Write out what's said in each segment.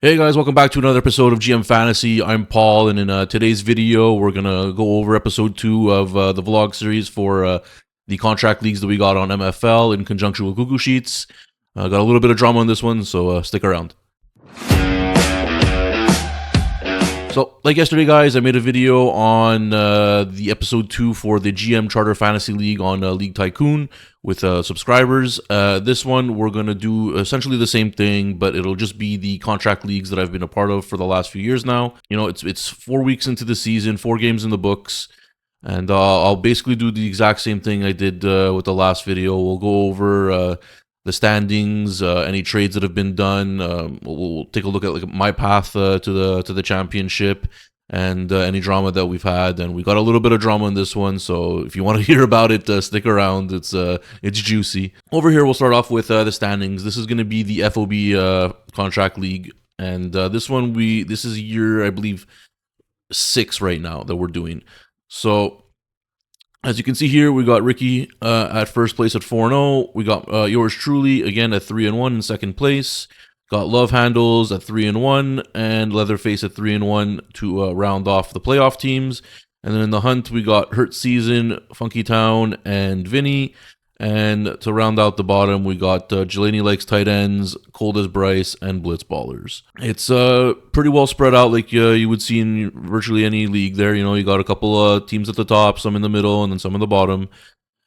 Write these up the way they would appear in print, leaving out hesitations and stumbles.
Hey guys, welcome back to another episode of GM Fantasy. I'm Paul, and in today's video, we're gonna go over episode 2 of the vlog series for the contract leagues that we got on MFL in conjunction with Google Sheets. Got a little bit of drama on this one, so stick around. So, like yesterday, guys, I made a video on the episode 2 for the GM Charter Fantasy League on League Tycoon with subscribers. This one, we're going to do essentially the same thing, but it'll just be the contract leagues that I've been a part of for the last few years now. You know, it's 4 weeks into the season, 4 games in the books, and I'll basically do the exact same thing I did with the last video. We'll go over the standings, any trades that have been done. We'll take a look at like my path to the championship, and any drama that we've had. And we got a little bit of drama in this one, so if you want to hear about it, stick around. It's juicy. Over here, we'll start off with the standings. This is going to be the FOB contract league, and this is year, I believe, 6 right now that we're doing. So, as you can see here, we got Ricky at first place at 4-0. We got yours truly again at 3-1 in second place. Got Love Handles at 3-1 and Leatherface at 3-1 to round off the playoff teams. And then in the hunt, we got Hurt Season, Funky Town, and Vinny. And to round out the bottom, we got Jelani Likes Tight Ends, Cold as Bryce, and Blitz Ballers. It's pretty well spread out like you would see in virtually any league there. You know, you got a couple teams at the top, some in the middle, and then some in the bottom.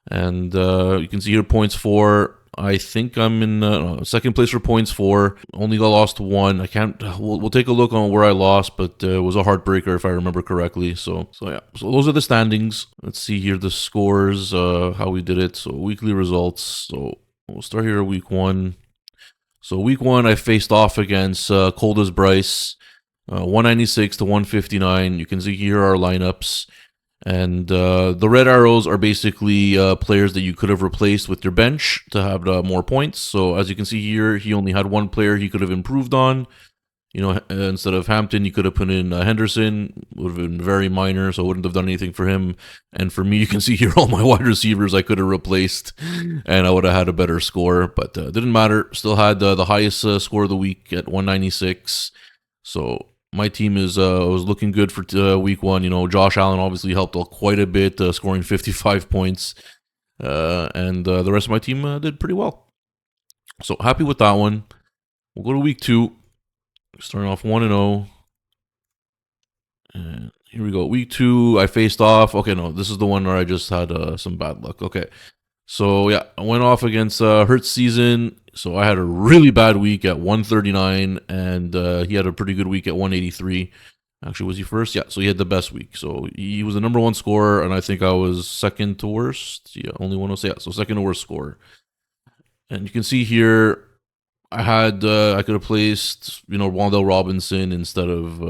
And you can see here points for. I think I'm in second place for points for. Only got lost 1. I can't. We'll take a look on where I lost, but it was a heartbreaker if I remember correctly. So yeah. So those are the standings. Let's see here the scores. How we did it. So weekly results. So we'll start here at week 1. So week 1, I faced off against Cold as Bryce, 196 to 159. You can see here our lineups. And the red arrows are basically players that you could have replaced with your bench to have more points. So as you can see here, he only had 1 player he could have improved on. You know, instead of Hampton, you could have put in Henderson. Would have been very minor, so it wouldn't have done anything for him. And for me, you can see here all my wide receivers I could have replaced, and I would have had a better score. But didn't matter. Still had the highest score of the week at 196. So my team was looking good for week 1. You know, Josh Allen obviously helped quite a bit, scoring 55 points. And the rest of my team did pretty well. So happy with that one. We'll go to week 2. Starting off 1-0. And here we go. Week 2, I faced off. Okay, no, this is the one where I just had some bad luck. Okay. So, yeah, I went off against Hurt Season. So I had a really bad week at 139, and he had a pretty good week at 183. Actually, was he first? Yeah, so he had the best week. So he was the number 1 scorer, and I think I was second to worst. Yeah, only one was, yeah, so second to worst scorer. And you can see here, I could have placed, you know, Wandale Robinson instead of,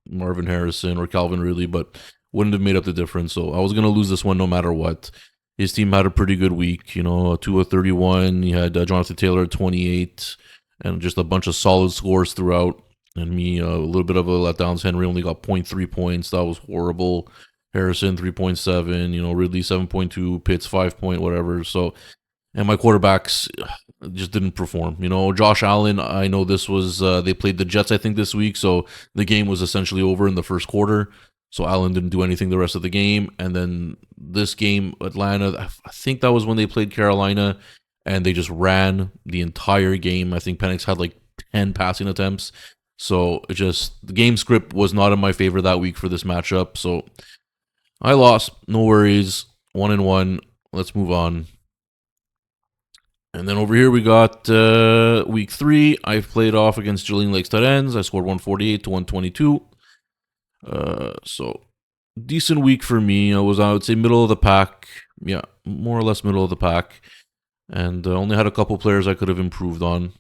Marvin Harrison or Calvin Ridley, but wouldn't have made up the difference. So I was going to lose this one no matter what. His team had a pretty good week, you know, 2 of 31. He had Jonathan Taylor at 28, and just a bunch of solid scores throughout. And me, a little bit of a letdowns. Henry only got 0.3 points. That was horrible. Harrison, 3.7. You know, Ridley, 7.2. Pitts, 5 point, whatever. So, and my quarterbacks just didn't perform. You know, Josh Allen, I know this was, they played the Jets, I think, this week. So the game was essentially over in the first quarter. So Allen didn't do anything the rest of the game. And then this game, Atlanta, I think that was when they played Carolina, and they just ran the entire game. I think Penix had like 10 passing attempts. So the game script was not in my favor that week for this matchup. So I lost. No worries. 1-1. Let's move on. And then over here we got week 3. I played off against Jelani Likes Tight Ends. I scored 148 to 122. So decent week for me. I would say middle of the pack. Yeah, more or less middle of the pack. And only had a couple players I could have improved on.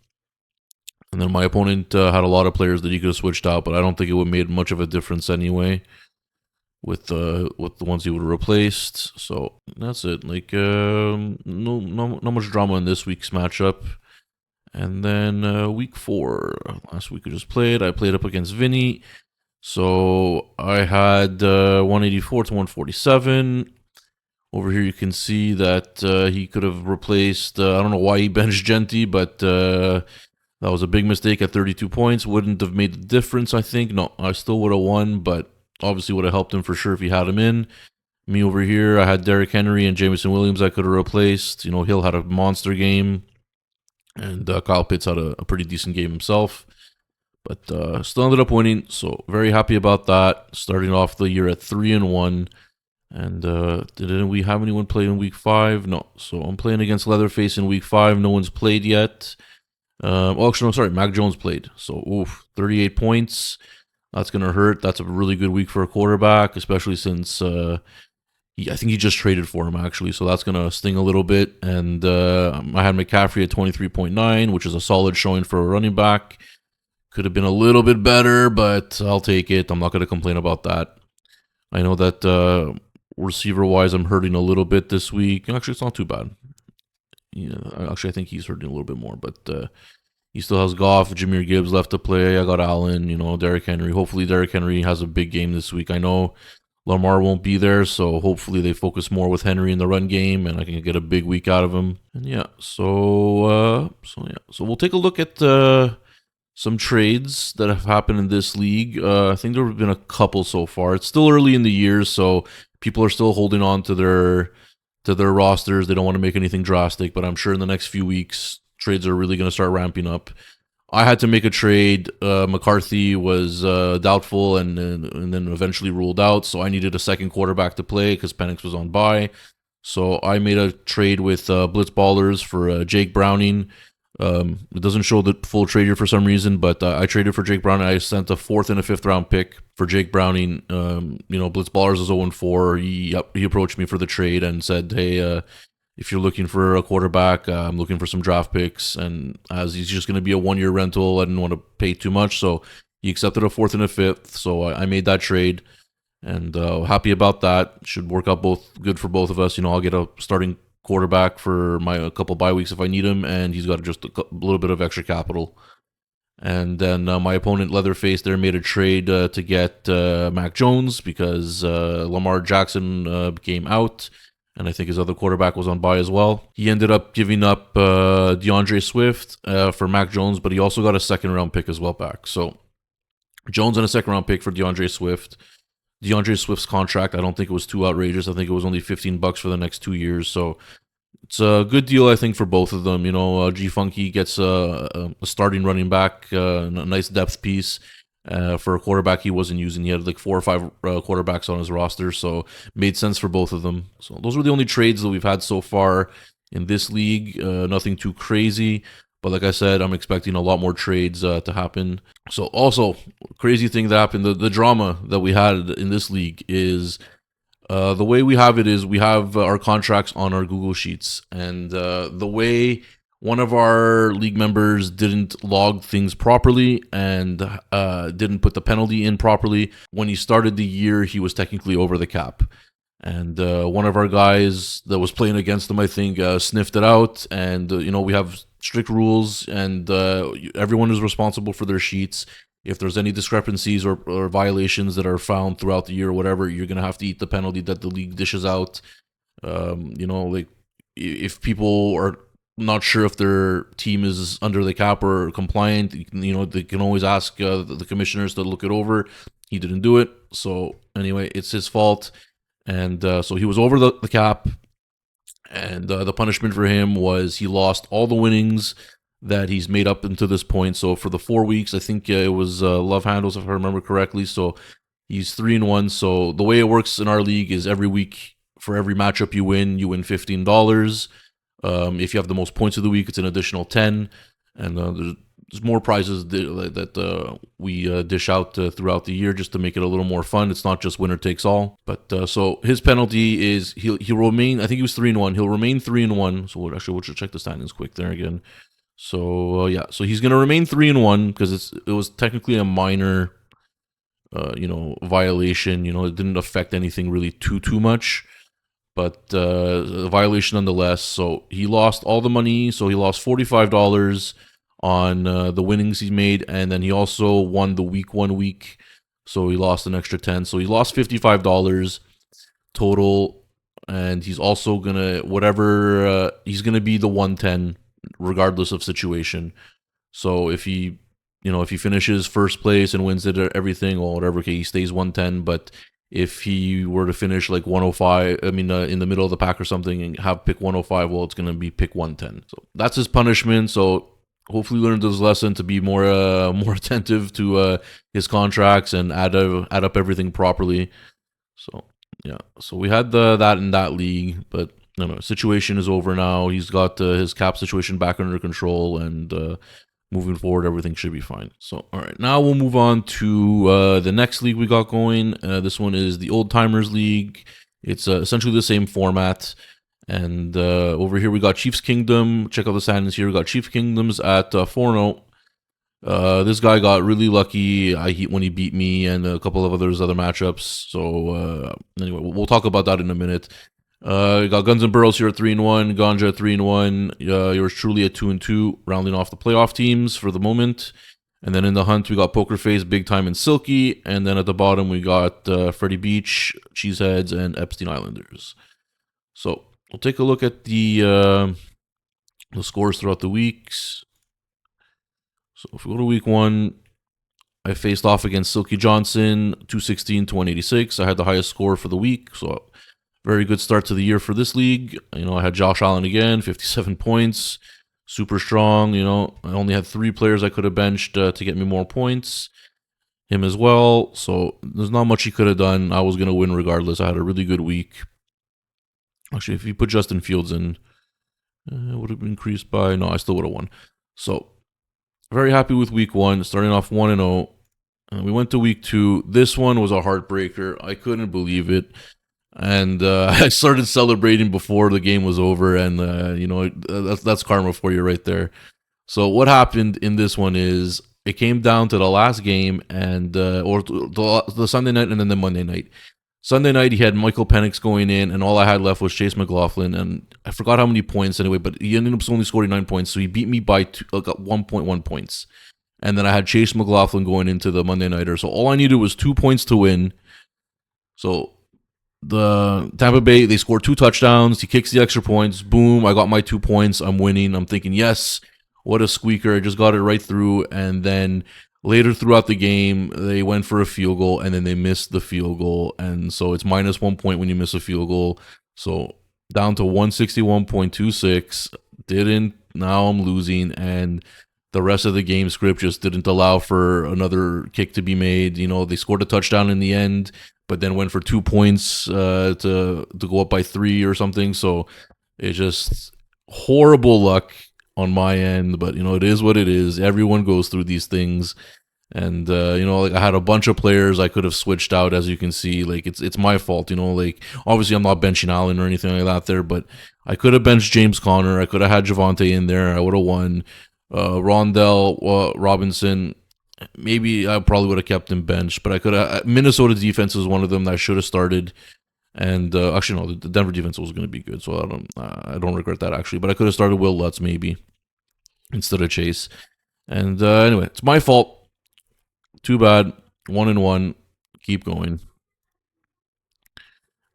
And then my opponent had a lot of players that he could have switched out, but I don't think it would have made much of a difference anyway with the ones he would have replaced. So that's it. Like not much drama in this week's matchup. And then week 4, last week I played up against Vinny. So I had 184 to 147. Over here you can see that he could have replaced, I don't know why he benched Genty, but That was a big mistake at 32 points. Wouldn't have made the difference, I think. No, I still would have won, but obviously would have helped him for sure if he had him in. Me over here, I had Derrick Henry and Jameson Williams I could have replaced. Hill had a monster game, and Kyle Pitts had a pretty decent game himself. But still ended up winning, so very happy about that. Starting off the year at 3-1. And didn't we have anyone play in week 5? No. So I'm playing against Leatherface in week 5. No one's played yet. Actually, no, sorry. Mac Jones played. So, 38 points. That's going to hurt. That's a really good week for a quarterback, especially since I think he just traded for him, actually. So that's going to sting a little bit. And I had McCaffrey at 23.9, which is a solid showing for a running back. Could have been a little bit better, but I'll take it. I'm not going to complain about that. I know that receiver-wise, I'm hurting a little bit this week. Actually, it's not too bad. Actually, I think he's hurting a little bit more, but he still has Goff, Jahmyr Gibbs left to play. I got Allen, Derrick Henry. Hopefully, Derrick Henry has a big game this week. I know Lamar won't be there, so hopefully they focus more with Henry in the run game, and I can get a big week out of him. And so we'll take a look at some trades that have happened in this league. I think there have been a couple so far. It's still early in the year, so people are still holding on to their rosters. They don't want to make anything drastic, but I'm sure in the next few weeks, trades are really going to start ramping up. I had to make a trade. McCarthy was doubtful and then eventually ruled out, so I needed a second quarterback to play because Penix was on bye. So I made a trade with Blitzballers for Jake Browning. It doesn't show the full trade here for some reason, but I traded for Jake Browning. I sent a 4th and a 5th round pick for Jake Browning. Blitzballers is 0-4. He approached me for the trade and said, hey, if you're looking for a quarterback, I'm looking for some draft picks. And as he's just going to be a 1-year rental, I didn't want to pay too much. So he accepted a 4th and a 5th. So I made that trade and happy about that. Should work out good for both of us. I'll get a starting quarterback for a couple bye weeks if I need him, and he's got just a little bit of extra capital. And then my opponent Leatherface there made a trade to get Mac Jones because Lamar Jackson came out, and I think his other quarterback was on bye as well. He ended up giving up DeAndre Swift for Mac Jones, but he also got a 2nd round pick as well back. So Jones and a 2nd round pick for DeAndre Swift. DeAndre Swift's contract, I don't think it was too outrageous. I think it was only $15 for the next 2 years. So it's a good deal, I think, for both of them. G Funky gets a starting running back, a nice depth piece for a quarterback he wasn't using. He had like 4 or 5 quarterbacks on his roster, so made sense for both of them. So those were the only trades that we've had so far in this league. Nothing too crazy. But like I said, I'm expecting a lot more trades to happen. So also, crazy thing that happened, the drama that we had in this league is the way we have it is we have our contracts on our Google Sheets. And the way one of our league members didn't log things properly and didn't put the penalty in properly, when he started the year, he was technically over the cap. And one of our guys that was playing against him, I think, sniffed it out. And, we have strict rules, and everyone is responsible for their sheets. If there's any discrepancies or violations that are found throughout the year or whatever, you're going to have to eat the penalty that the league dishes out. If people are not sure if their team is under the cap or compliant, they can always ask the commissioners to look it over. He didn't do it. So anyway, it's his fault. And so he was over the cap, and the punishment for him was he lost all the winnings that he's made up until this point. So for the 4 weeks, I think it was love handles, if I remember correctly. So he's 3-1. So the way it works in our league is every week, for every matchup you win $15. If you have the most points of the week, it's an additional 10. And there's more prizes that we dish out throughout the year just to make it a little more fun. It's not just winner takes all. But so his penalty is he'll remain. I think he was 3-1. He'll remain 3-1. So we'll check the standings quick there again. So so he's gonna remain 3-1 because it was technically a minor, violation. It didn't affect anything really too much. But a violation nonetheless. So he lost all the money. So he lost $45 on the winnings he made, and then he also won the week 1 week, so he lost an extra 10. So he lost $55 total, and he's also gonna he's gonna be the 110 regardless of situation. So if he, if he finishes first place and wins it everything or whatever, okay, he stays 110. But if he were to finish like 105, I mean, in the middle of the pack or something and have pick 105, well, it's going to be pick 110. So that's his punishment. So hopefully learned his lesson to be more more attentive to his contracts and add up everything properly. So yeah, so we had that in that league, but no, situation is over now. He's got his cap situation back under control, and moving forward, everything should be fine. So all right, now we'll move on to the next league we got going. This one is the Old Timers League. It's essentially the same format. And over here we got Chiefs Kingdom. Check out the standings here. We got Chiefs Kingdoms at 4-0. This guy got really lucky when he beat me and a couple of other matchups. So anyway, we'll talk about that in a minute. You got Guns and Burrows here at 3-1, Ganja at 3-1. Yours truly at 2-2, rounding off the playoff teams for the moment. And then in the hunt, we got Poker Face, Big Time, and Silky. And then at the bottom, we got Freddie Beach, Cheeseheads, and Epstein Islanders. So we'll take a look at the scores throughout the weeks. So if we go to week 1, I faced off against Silky Johnson, 216 to 186. I had the highest score for the week, so very good start to the year for this league. I had Josh Allen again, 57 points, super strong. I only had 3 players I could have benched to get me more points. Him as well, so there's not much he could have done. I was going to win regardless. I had a really good week. Actually, if you put Justin Fields in, it would have increased by... No, I still would have won. So very happy with week 1, starting off 1-0. We went to week 2. This one was a heartbreaker. I couldn't believe it. And I started celebrating before the game was over. And, that's karma for you right there. So what happened in this one is it came down to the last game and or the Sunday night and then the Monday night. Sunday night, he had Michael Penix going in, and all I had left was Chase McLaughlin, and I forgot how many points anyway, but he ended up only scoring 9 points, so he beat me by 1.1 points. And then I had Chase McLaughlin going into the Monday Nighter, so all I needed was 2 points to win. So the Tampa Bay, they scored 2 touchdowns, he kicks the extra points, boom, I got my 2 points, I'm winning. I'm thinking, yes, what a squeaker, I just got it right through, and then... Later throughout the game, they went for a field goal, and then they missed the field goal. And so it's minus 1 point when you miss a field goal. So down to 161.26. Now I'm losing, and the rest of the game script just didn't allow for another kick to be made. They scored a touchdown in the end, but then went for 2 points to go up by 3 or something. So it's just horrible luck on my end, but it is what it is. Everyone goes through these things, and I had a bunch of players I could have switched out, as you can see. Like it's my fault, obviously I'm not benching Allen or anything like that there, but I could have benched James Conner, I could have had Javonte in there, I would have won. Rondell Robinson, maybe I probably would have kept him benched, but I could have. Minnesota defense is one of them that I should have started. And actually, no, the Denver defense was going to be good, so I don't regret that actually. But I could have started Will Lutz maybe instead of Chase. And anyway, it's my fault. Too bad. 1-1. Keep going.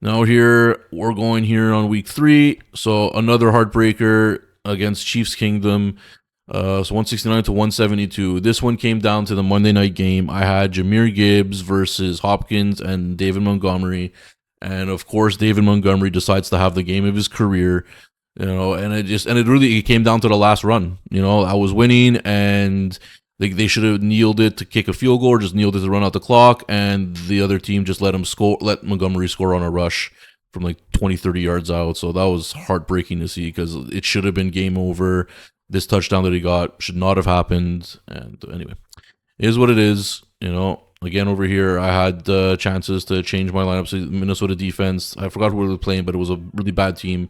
Now we're going here on week 3. So another heartbreaker against Chiefs Kingdom. So 169 to 172. This one came down to the Monday night game. I had Jahmyr Gibbs versus Hopkins and David Montgomery. And of course, David Montgomery decides to have the game of his career, and it came down to the last run. I was winning, and they should have kneeled it to kick a field goal, or just kneeled it to run out the clock, and the other team just let Montgomery score on a rush from like 20, 30 yards out. So that was heartbreaking to see, because it should have been game over. This touchdown that he got should not have happened. And anyway, it is what it is, Again, over here, I had chances to change my lineup. So Minnesota defense, I forgot who we were playing, but it was a really bad team.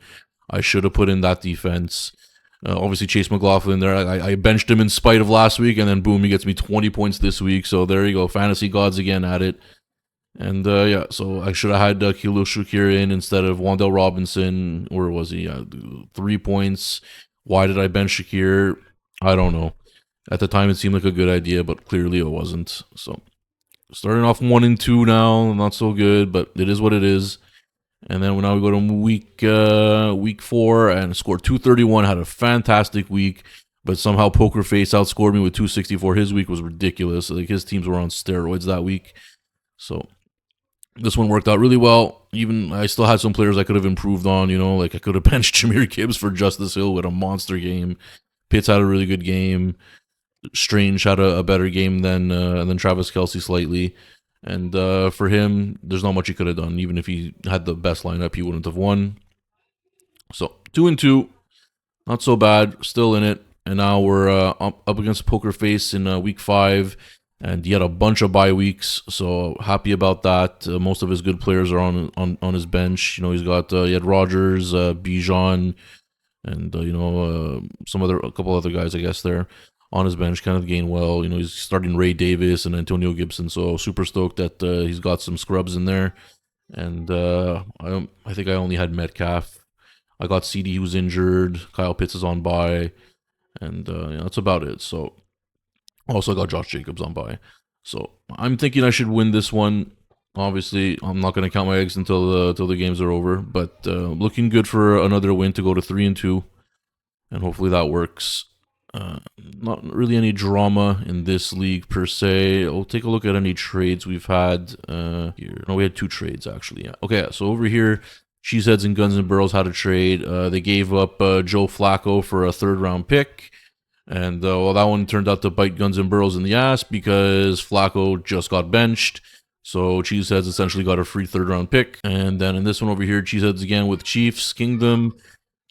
I should have put in that defense. Obviously, Chase McLaughlin there. I benched him in spite of last week, and then boom, he gets me 20 points this week. So there you go. Fantasy gods again at it. And so I should have had Khalil Shakir in instead of Wan'Dale Robinson. Where was he? 3 points. Why did I bench Shakir? I don't know. At the time, it seemed like a good idea, but clearly it wasn't. So... starting off 1-2 now, not so good, but it is what it is. And then now we go to week 4 and scored 231. Had a fantastic week. but somehow Poker Face outscored me with 264. His week was ridiculous. Like his teams were on steroids that week. So this one worked out really well. Even I still had some players I could have improved on. Like I could have benched Jameer Gibbs for Justice Hill with a monster game. Pitts had a really good game. Strange had a better game than Travis Kelce slightly. And for him, there's not much he could have done. Even if he had the best lineup, he wouldn't have won. So 2-2, not so bad. Still in it. And now we're up against Poker Face in week 5. And he had a bunch of bye weeks, so happy about that. Most of his good players are on his bench. He's got he had Rodgers, Bijan, and a couple other guys, I guess, there on his bench. Kenneth Gainwell. He's starting Ray Davis and Antonio Gibson, so super stoked that he's got some scrubs in there. And I think I only had Metcalf. I got CD, who's injured. Kyle Pitts is on bye, and that's about it. So. Also, I got Josh Jacobs on bye. So I'm thinking I should win this one. Obviously, I'm not going to count my eggs until the games are over. But looking good for another win to go to 3-2. And hopefully that works. Not really any drama in this league per se. I'll take a look at any trades we've had here. No, we had 2 trades actually. Yeah. Okay, so over here, Cheeseheads and Guns and Burrows had a trade. They gave up Joe Flacco for a 3rd-round pick. And that one turned out to bite Guns and Burrows in the ass because Flacco just got benched. So Cheeseheads essentially got a free 3rd-round pick. And then in this one over here, Cheeseheads again with Chiefs Kingdom.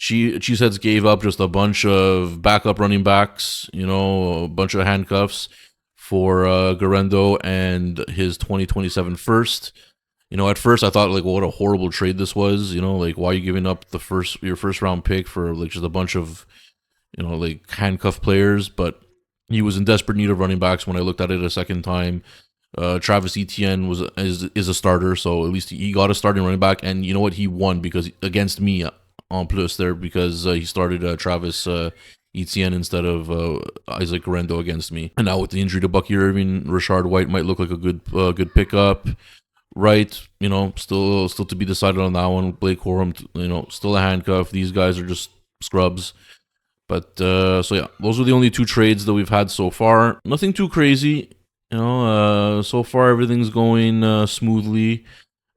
Cheeseheads gave up just a bunch of backup running backs, a bunch of handcuffs for Garendo and his 2027 first. At first I thought, like, well, what a horrible trade this was. Like, why are you giving up your first-round pick for, like, just a bunch of like handcuff players? But he was in desperate need of running backs when I looked at it a second time. Travis Etienne is a starter, so at least he got a starting running back. And you know what? He won because against me on plus there because he started Travis Etienne instead of Isaac Garendo against me. And now with the injury to Bucky Irving, Rashard White might look like a good pickup. Right, still to be decided on that one. Blake Corum, still a handcuff. These guys are just scrubs. But so yeah, those are the only 2 trades that we've had so far. Nothing too crazy, so far everything's going smoothly,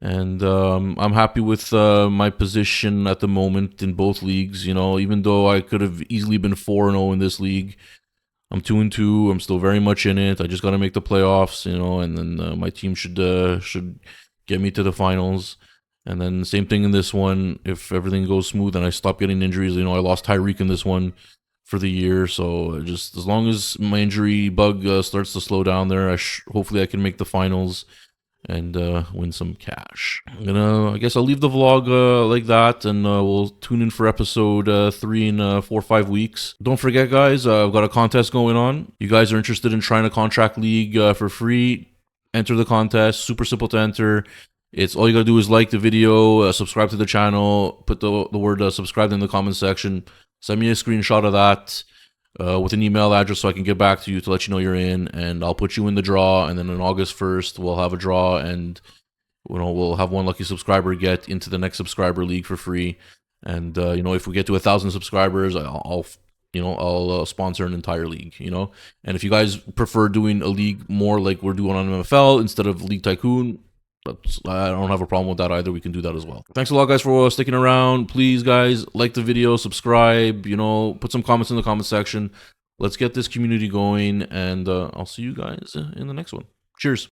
and I'm happy with my position at the moment in both leagues. Even though I could have easily been 4-0 in this league, I'm 2-2. I'm still very much in it. I just got to make the playoffs, and then my team should get me to the finals. And then same thing in this one. If everything goes smooth and I stop getting injuries, I lost Tyreek in this one for the year. So just as long as my injury bug starts to slow down there, hopefully I can make the finals and win some cash. I guess I'll leave the vlog like that, and we'll tune in for episode 3 in 4 or 5 weeks. Don't forget, guys, I've got a contest going on. You guys are interested in trying a contract league for free? Enter the contest. Super simple to enter. It's all you gotta do is like the video, subscribe to the channel, put the word subscribe in the comment section, send me a screenshot of that with an email address so I can get back to you to let you know you're in, and I'll put you in the draw. And then on August 1st, we'll have a draw, and we'll have one lucky subscriber get into the next subscriber league for free. And if we get to 1,000 subscribers, I'll sponsor an entire league. And if you guys prefer doing a league more like we're doing on MFL instead of League Tycoon, I don't have a problem with that either. We can do that as well. Thanks a lot, guys, for sticking around. Please, guys, like the video, subscribe, put some comments in the comment section. Let's get this community going, and I'll see you guys in the next one. Cheers.